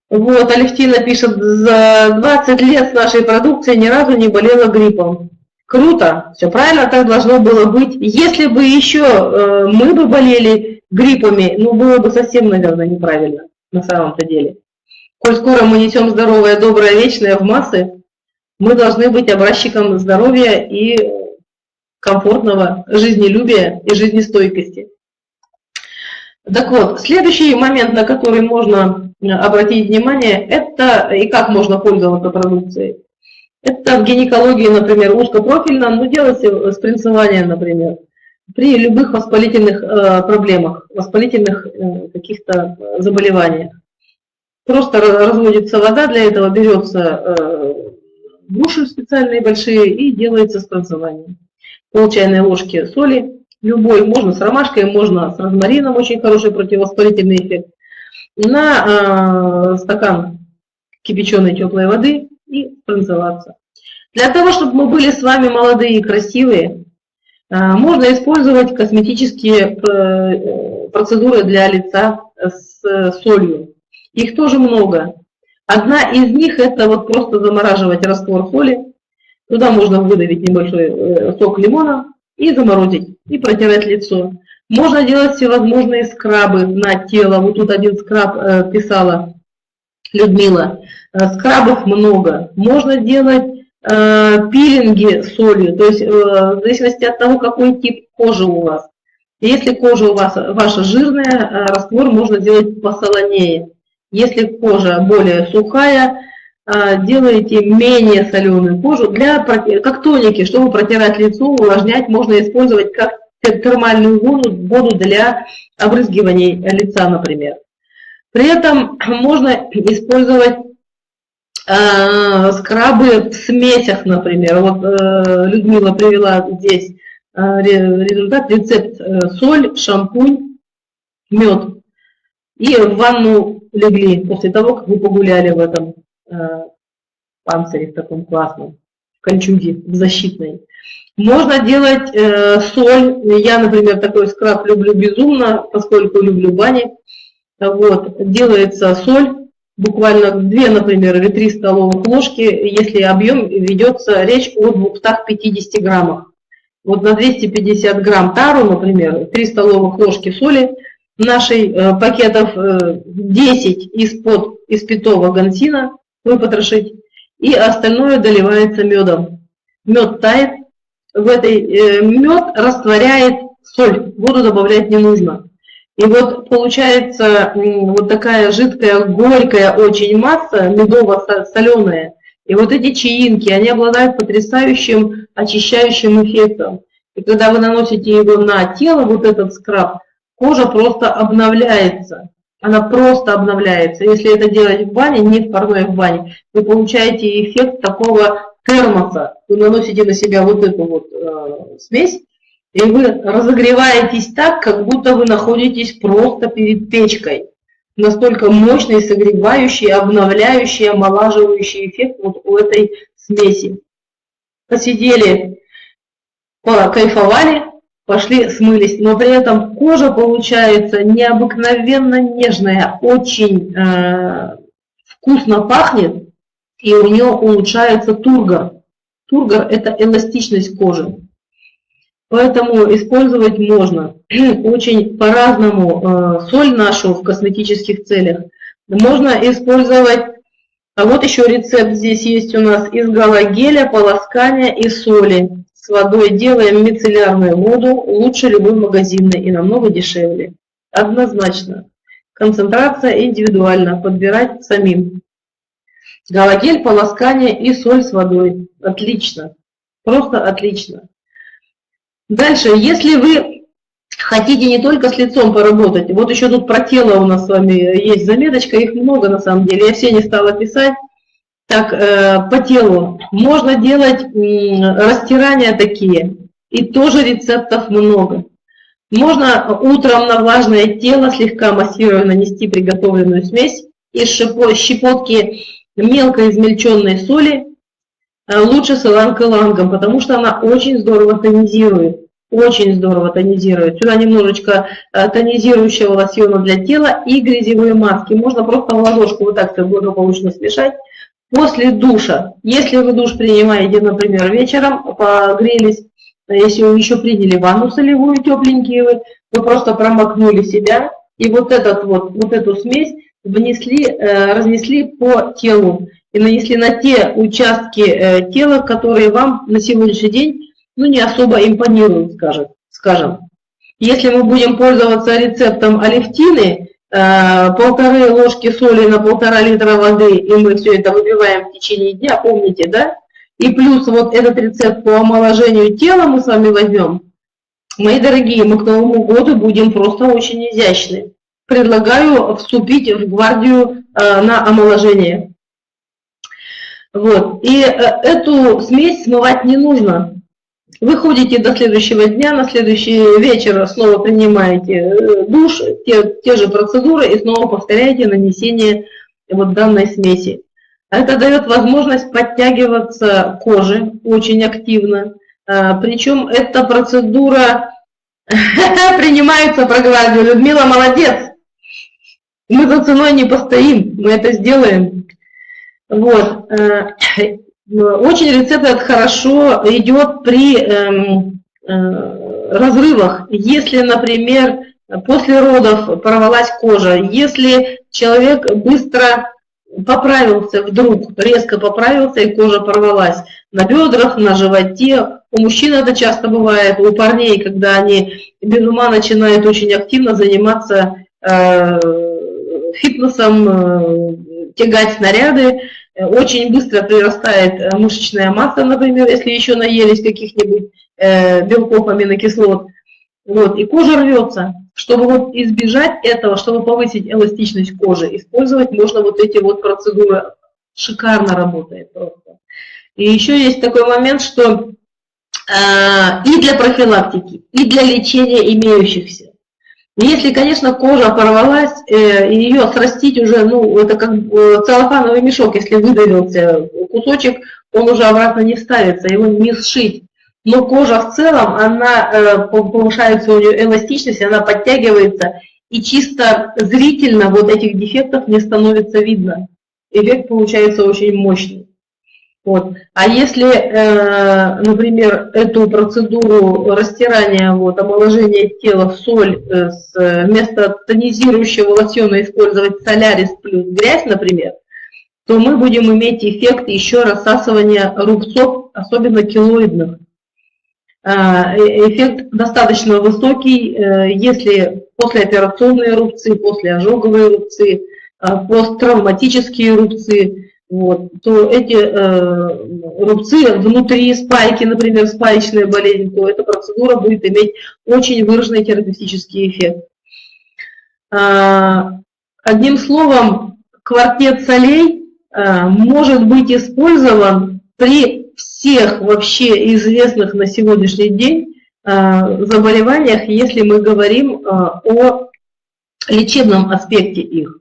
Вот, Алевтина пишет, за 20 лет с нашей продукцией ни разу не болела гриппом. Круто, все правильно так должно было быть. Если бы еще мы бы болели гриппами, ну было бы совсем, наверное, неправильно на самом-то деле. Коль скоро мы несем здоровое, доброе, вечное в массы, мы должны быть образчиком здоровья и комфортного жизнелюбия и жизнестойкости. Так вот, следующий момент, на который можно обратить внимание, это и как можно пользоваться продукцией. Это в гинекологии, например, узкопрофильно, но делается спринцевание, например, при любых воспалительных проблемах, воспалительных каких-то заболеваниях. Просто разводится вода, для этого берется души специальные большие и делается спринцевание. Пол чайной ложки соли, любой, можно с ромашкой, можно с розмарином, очень хороший противовоспалительный эффект, на стакан кипяченой теплой воды и спринцеваться. Для того, чтобы мы были с вами молодые и красивые, можно использовать косметические процедуры для лица с солью. Их тоже много. Одна из них это вот просто замораживать раствор соли. Туда можно выдавить небольшой сок лимона и заморозить, и протирать лицо. Можно делать всевозможные скрабы на тело. Вот тут один скраб писала Людмила. Скрабов много. Можно делать пилинги солью, то есть в зависимости от того, какой тип кожи у вас. Если кожа у вас ваша жирная, раствор можно делать посолонее. Если кожа более сухая, делаете менее соленую кожу, как тоники, чтобы протирать лицо, увлажнять, можно использовать как термальную воду для обрызгивания лица, например. При этом можно использовать скрабы в смесях, например. Вот Людмила привела здесь рецепт: соль, шампунь, мед. И в ванну легли после того, как вы погуляли в этом панцире в таком классном, в кольчуге, в защитной. Можно делать соль. Я, например, такой скраб люблю безумно, поскольку люблю бани. Вот, делается соль, буквально 2, например, или 3 столовых ложки, если объем ведется речь о 250 граммах. Вот на 250 грамм тару, например, 3 столовых ложки соли, нашей пакетов 10 из-под испитого гансина выпотрошить, и остальное доливается медом. Мед тает, в этой мед растворяет соль, воду добавлять не нужно. И вот получается вот такая жидкая, горькая очень масса, медово-соленая. И вот эти чаинки, они обладают потрясающим очищающим эффектом. И когда вы наносите его на тело, вот этот скраб, кожа просто обновляется. Она просто обновляется. Если это делать в бане, не в парной, в бане, вы получаете эффект такого термоса. Вы наносите на себя вот эту вот смесь, и вы разогреваетесь так, как будто вы находитесь просто перед печкой. Настолько мощный, согревающий, обновляющий, омолаживающий эффект вот у этой смеси. Посидели, покайфовали, пошли смылись, но при этом кожа получается необыкновенно нежная, очень вкусно пахнет, и у нее улучшается тургор. Тургор – это эластичность кожи. Поэтому использовать можно очень по-разному соль нашу в косметических целях. Можно использовать, а вот еще рецепт здесь есть у нас, из галогеля, полоскания и соли. С водой делаем мицеллярную воду, лучше любой магазинной и намного дешевле. Однозначно. Концентрация индивидуально, подбирать самим. Галогель, полоскание и соль с водой. Отлично. Просто отлично. Дальше, если вы хотите не только с лицом поработать, вот еще тут про тело у нас с вами есть заметочка, их много на самом деле, я все не стала писать. Так, по телу можно делать растирания такие, и тоже рецептов много. Можно утром на влажное тело, слегка массируя, нанести приготовленную смесь из щепотки мелко измельченной соли, лучше с иланг-илангом, потому что она очень здорово тонизирует. Очень здорово тонизирует. Сюда немножечко тонизирующего лосьона для тела и грязевые маски. Можно просто в ладошку вот так все благополучно смешать. После душа, если вы душ принимаете, например, вечером, погрелись, если вы еще приняли ванну солевую, тепленькие вы просто промокнули себя и вот эту смесь разнесли по телу и нанесли на те участки тела, которые вам на сегодняшний день не особо импонируют, скажем. Если мы будем пользоваться рецептом алевтины, 1,5 ложки соли на 1,5 литра воды, и мы все это выпиваем в течение дня, помните, да? И плюс вот этот рецепт по омоложению тела мы с вами возьмем. Мои дорогие, мы к Новому году будем просто очень изящны. Предлагаю вступить в гвардию на омоложение. Вот. И эту смесь смывать не нужно. Вы ходите до следующего дня, на следующий вечер снова принимаете душ, те же процедуры и снова повторяете нанесение вот данной смеси. Это дает возможность подтягиваться коже очень активно. Причем эта процедура принимается про гвардию. Людмила, молодец! Мы за ценой не постоим, мы это сделаем. Вот. Очень рецепт этот хорошо идет при разрывах. Если, например, после родов порвалась кожа, если человек быстро поправился, вдруг резко поправился и кожа порвалась на бедрах, на животе. У мужчин это часто бывает, у парней, когда они без ума начинают очень активно заниматься фитнесом, тягать снаряды, очень быстро прирастает мышечная масса, например, если еще наелись каких-нибудь белков, аминокислот, вот, и кожа рвется. Чтобы вот избежать этого, чтобы повысить эластичность кожи, использовать можно вот эти вот процедуры. Шикарно работает просто. И еще есть такой момент, что и для профилактики, и для лечения имеющихся Если, конечно, кожа порвалась, ее срастить уже, ну, это как целлофановый мешок, если выдавился кусочек, он уже обратно не вставится, его не сшить. Но кожа в целом, она повышается у нее эластичность, она подтягивается, и чисто зрительно вот этих дефектов не становится видно. Эффект получается очень мощный. Вот. А если, например, эту процедуру растирания, вот, омоложения тела в соль, вместо тонизирующего лосьона использовать солярис плюс грязь, например, то мы будем иметь эффект еще рассасывания рубцов, особенно келоидных. Эффект достаточно высокий, если послеоперационные рубцы, послеожоговые рубцы, посттравматические рубцы, вот, то эти рубцы внутри спайки, например, спаечная болезнь, то эта процедура будет иметь очень выраженный терапевтический эффект. Одним словом, квартет солей может быть использован при всех вообще известных на сегодняшний день заболеваниях, если мы говорим о лечебном аспекте их.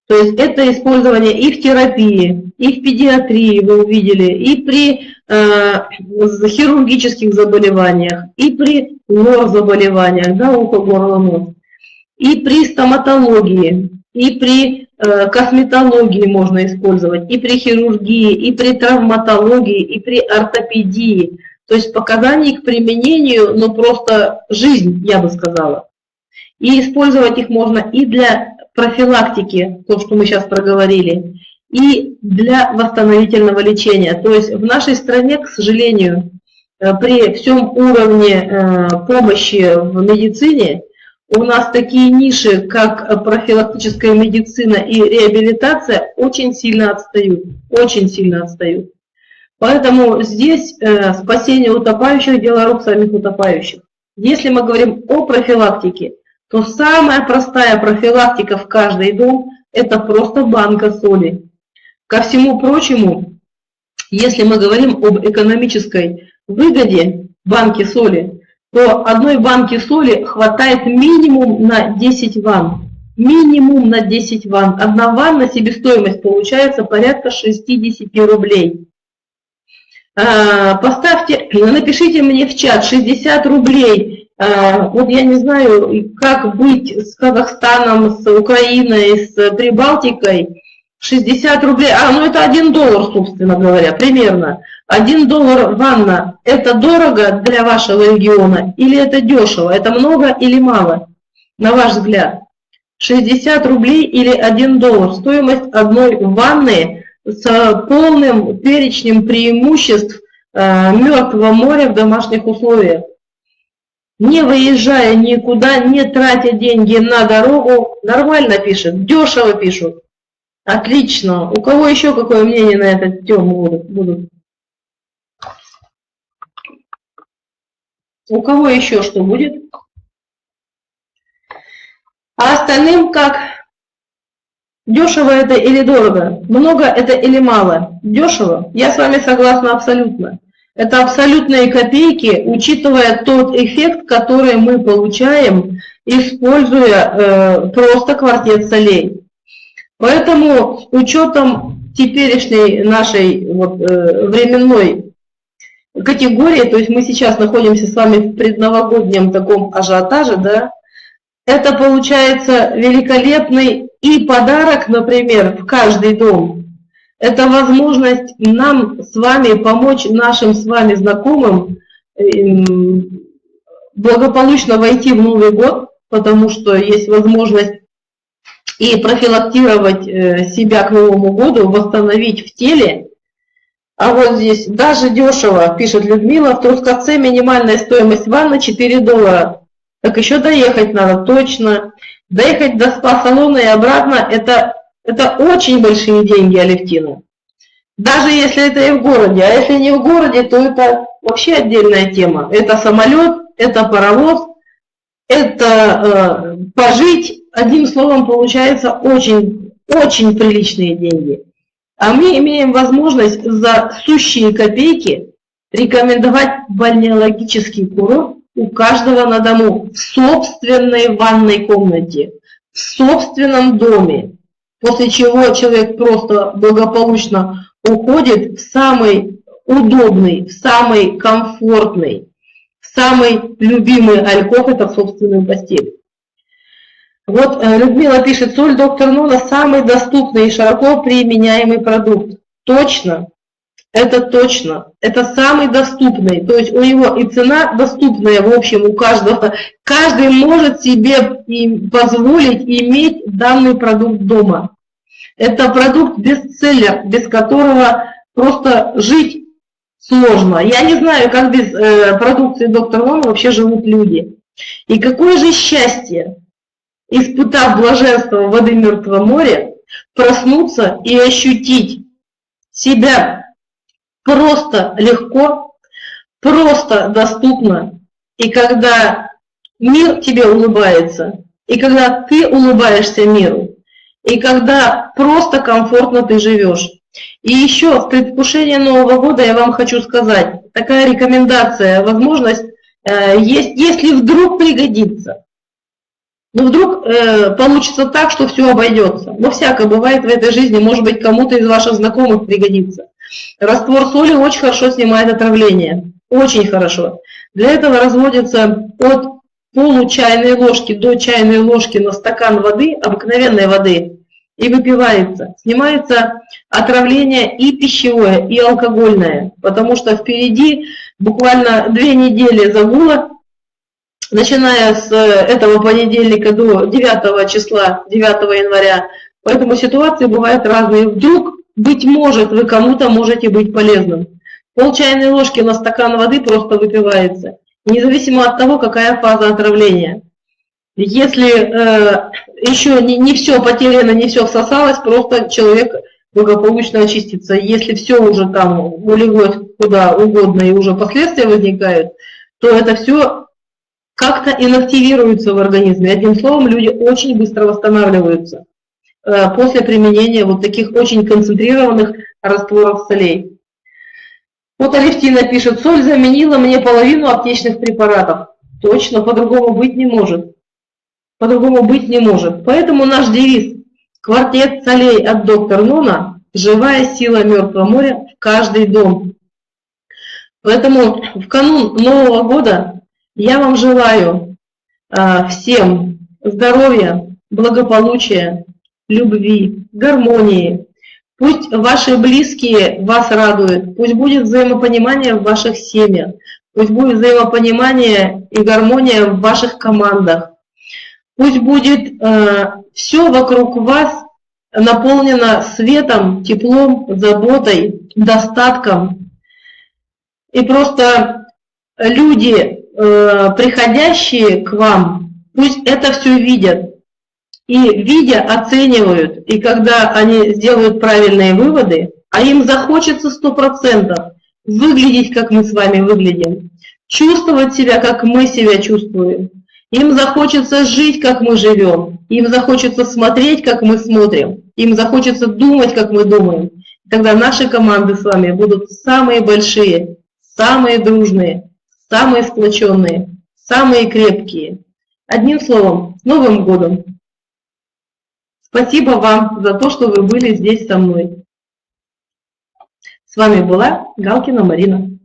То есть это использование и в терапии, и в педиатрии, вы увидели, и при хирургических заболеваниях, и при лор-заболеваниях, да, ухо, горло, нос, и при стоматологии, и при косметологии можно использовать, и при хирургии, и при травматологии, и при ортопедии. То есть показаний к применению, ну просто жизнь, я бы сказала. И использовать их можно и для профилактики, то, что мы сейчас проговорили, и для восстановительного лечения. То есть в нашей стране, к сожалению, при всем уровне помощи в медицине, у нас такие ниши, как профилактическая медицина и реабилитация, очень сильно отстают. Очень сильно отстают. Поэтому здесь спасение утопающих – дело рук самих утопающих. Если мы говорим о профилактике, то самая простая профилактика в каждый дом – это просто банка соли. Ко всему прочему, если мы говорим об экономической выгоде банки соли, то одной банки соли хватает минимум на 10 ванн. Минимум на 10 ванн. Одна ванна, себестоимость получается порядка 60 рублей. Поставьте, напишите мне в чат 60 рублей. Вот я не знаю, как быть с Казахстаном, с Украиной, с Прибалтикой. 60 рублей, ну это $1, собственно говоря, примерно. $1 ванна, это дорого для вашего региона или это дешево? Это много или мало, на ваш взгляд? 60 рублей или $1, стоимость одной ванны с полным перечнем преимуществ Мертвого моря в домашних условиях. Не выезжая никуда, не тратя деньги на дорогу, нормально пишут, дешево пишут. Отлично. У кого еще какое мнение на эту тему будут? У кого еще что будет? А остальным как? Дешево это или дорого? Много это или мало? Дешево? Я с вами согласна абсолютно. Это абсолютные копейки, учитывая тот эффект, который мы получаем, используя просто квартет солей. Поэтому с учетом теперешней нашей временной категории, то есть мы сейчас находимся с вами в предновогоднем таком ажиотаже, да, это получается великолепный и подарок, например, в каждый дом. Это возможность нам с вами помочь нашим с вами знакомым благополучно войти в Новый год, потому что есть возможность и профилактировать себя к Новому году, восстановить в теле. А вот здесь даже дешево, пишет Людмила, в Трускавце минимальная стоимость ванны $4. Так еще доехать надо, точно. Доехать до спа-салона и обратно, это очень большие деньги, Алевтина. Даже если это и в городе. А если не в городе, то это вообще отдельная тема. Это самолет, это паровоз, это пожить. Одним словом, получается очень, очень приличные деньги. А мы имеем возможность за сущие копейки рекомендовать бальнеологический курорт у каждого на дому, в собственной ванной комнате, в собственном доме, после чего человек просто благополучно уходит в самый удобный, в самый комфортный, в самый любимый альков, это в собственную постель. Вот Людмила пишет, соль доктор Нуна самый доступный и широко применяемый продукт. Точно, это точно, это самый доступный, то есть у него и цена доступная, в общем, у каждого. Каждый может себе позволить иметь данный продукт дома. Это продукт бестселлер, без которого просто жить сложно. Я не знаю, как без продукции доктор Нуна вообще живут люди. И какое же счастье, испытав блаженство воды Мертвого моря, проснуться и ощутить себя просто легко, просто доступно. И когда мир тебе улыбается, и когда ты улыбаешься миру, и когда просто комфортно ты живешь. И еще в предвкушении Нового года я вам хочу сказать, такая рекомендация, возможность есть, если вдруг пригодится. Но вдруг получится так, что все обойдется. Но всякое бывает в этой жизни, может быть, кому-то из ваших знакомых пригодится. Раствор соли очень хорошо снимает отравление. Очень хорошо. Для этого разводится от получайной ложки до чайной ложки на стакан воды, обыкновенной воды, и выпивается. Снимается отравление и пищевое, и алкогольное, потому что впереди буквально 2 недели загула, начиная с этого понедельника до 9 числа, 9 января. Поэтому ситуации бывают разные. Вдруг, быть может, вы кому-то можете быть полезным. Пол чайной ложки на стакан воды просто выпивается, независимо от того, какая фаза отравления. Если еще не все потеряно, не все всосалось, просто человек благополучно очистится. Если все уже там улеглось куда угодно и уже последствия возникают, то это все как-то инактивируется в организме. Одним словом, люди очень быстро восстанавливаются после применения вот таких очень концентрированных растворов солей. Вот Алевтина пишет, соль заменила мне половину аптечных препаратов. Точно, по-другому быть не может. По-другому быть не может. Поэтому наш девиз «Квартет солей от доктора Нуна» – живая сила Мертвого моря в каждый дом. Поэтому в канун Нового года я вам желаю всем здоровья, благополучия, любви, гармонии. Пусть ваши близкие вас радуют, пусть будет взаимопонимание в ваших семьях, пусть будет взаимопонимание и гармония в ваших командах. Пусть будет все вокруг вас наполнено светом, теплом, заботой, достатком. И просто люди, приходящие к вам, пусть это все видят. И видя, оценивают. И когда они сделают правильные выводы, а им захочется 100% выглядеть, как мы с вами выглядим, чувствовать себя, как мы себя чувствуем. Им захочется жить, как мы живем. Им захочется смотреть, как мы смотрим. Им захочется думать, как мы думаем. Тогда наши команды с вами будут самые большие, самые дружные, самые сплоченные, самые крепкие. Одним словом, с Новым годом! Спасибо вам за то, что вы были здесь со мной. С вами была Галкина Марина.